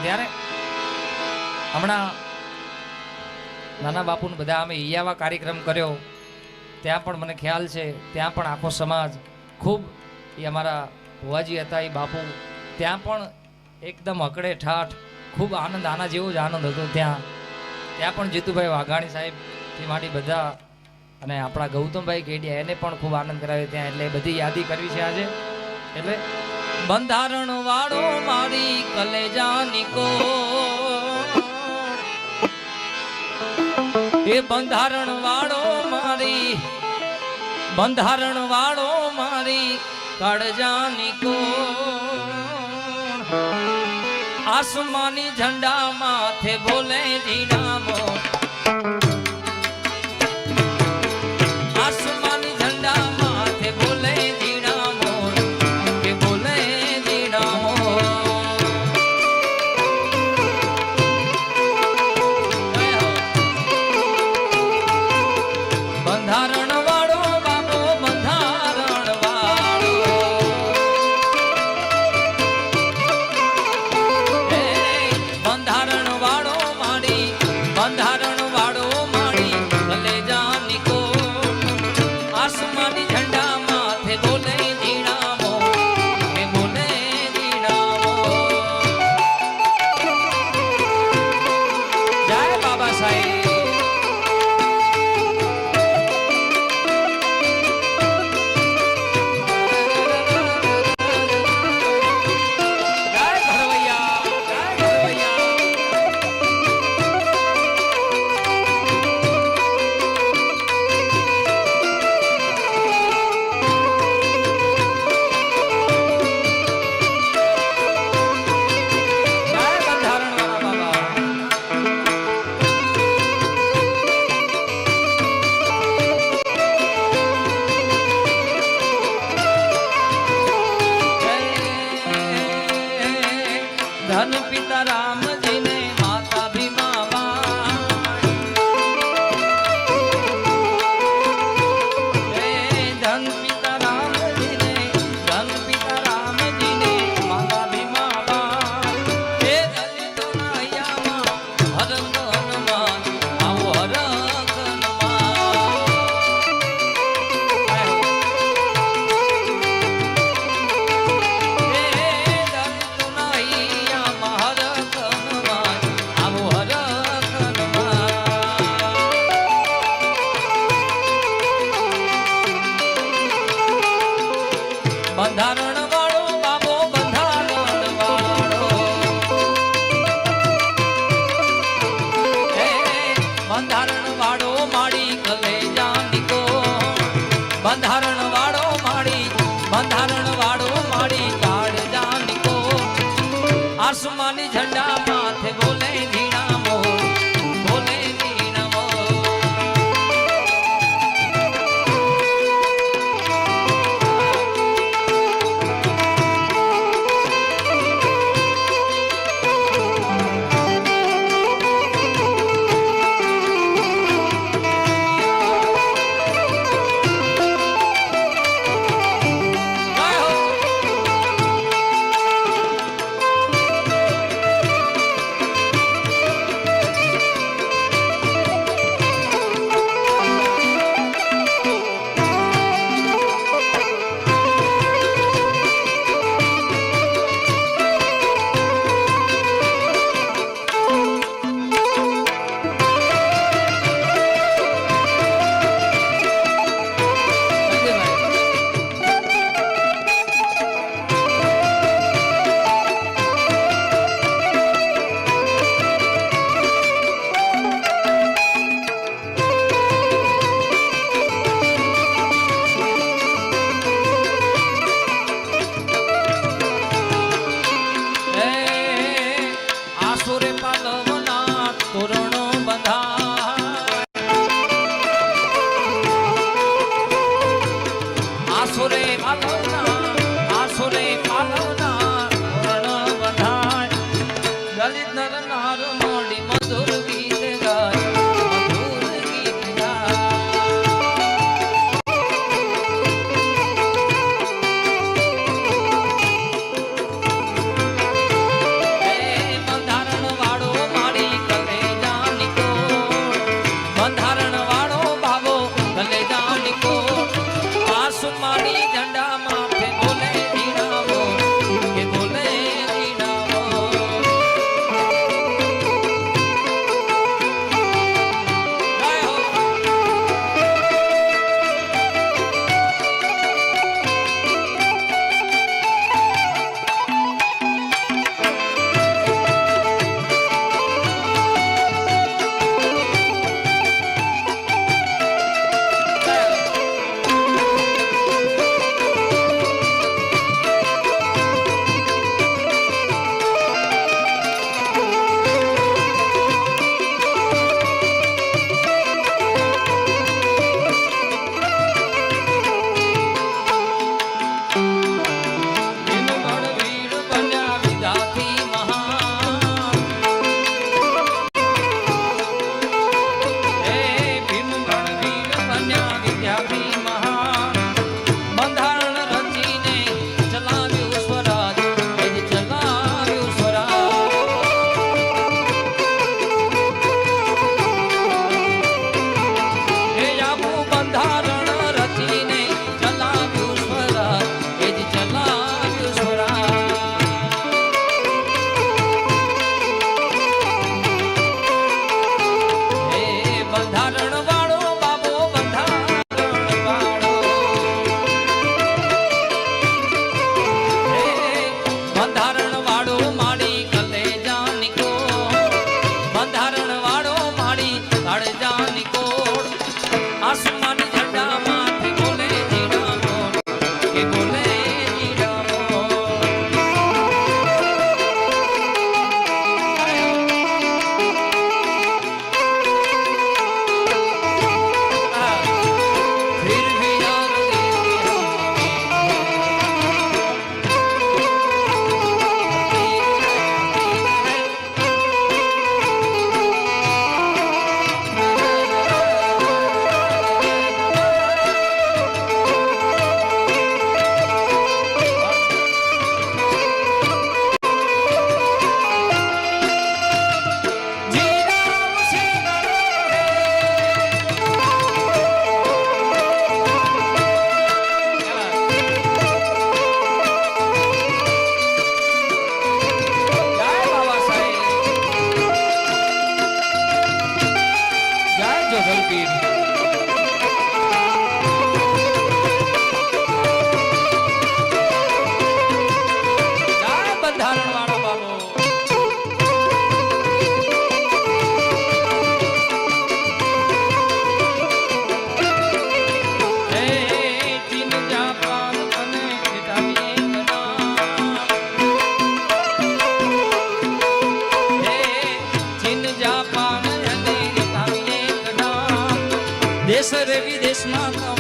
ત્યારે હમણાં નાના બાપુને બધા અમે ઈયાવા કાર્યક્રમ કર્યો, ત્યાં પણ મને ખ્યાલ છે ત્યાં પણ આખો સમાજ ખૂબ, એ અમારા ભુવાજી હતા એ બાપુ, ત્યાં પણ એકદમ અકડે ઠાઠ ખૂબ આનંદ, આના જેવો જ આનંદ હતો ત્યાં પણ જીતુભાઈ વાઘાણી સાહેબથી માંડી બધા, અને આપણા ગૌતમભાઈ કેડિયા એને પણ ખૂબ આનંદ કરાવ્યો ત્યાં. એટલે બધી યાદી કરવી છે આજે. એટલે બંધારણ વાળો મારી કલેજાની કો, એ બંધારણ વાળો મારી, બંધારણ વાળો મારી કાળજાની કો, આસમાની ઝંડા માથે બોલે જીનામો, આસમાની ઝંડા માથે બોલે જીનામો, કે બોલે જીનામો. બંધારણ વાળો બાબો, બંધારણ વાળો, બંધારણ વાળો મારી, બંધારણ વાળો મારી કલેજાની કો, આસમાની ઝંડા માથે બોલે જીણામો, કે બોલે જીણામો. જય બાબા સાહેબ. ધન પિતા રામજીને માતા ભીમાબાઈ, ધન પિતા રામજીને, ધન પિતા રામજીને માતા ભીમાબાઈ, એ દલિતોના હૈયામાં હરખનમાં આવો હરખનમાં, બંધારણ વાળો બાબો, બંધારણ વાળો, બંધારણ વાળો મારી કલેજાની કો, બંધારણ વાળો મારી, બંધારણ વાળો મારી કાળજાની કો, આસમાની ઝંડા માથે બોલે ધીણામો, બોલે ધીણામો. દલિત નર નાર મોડી મધુર ગીત ગાય, મધુર ગીત ગાય. બંધારણ દેશ રે વિદેશમાં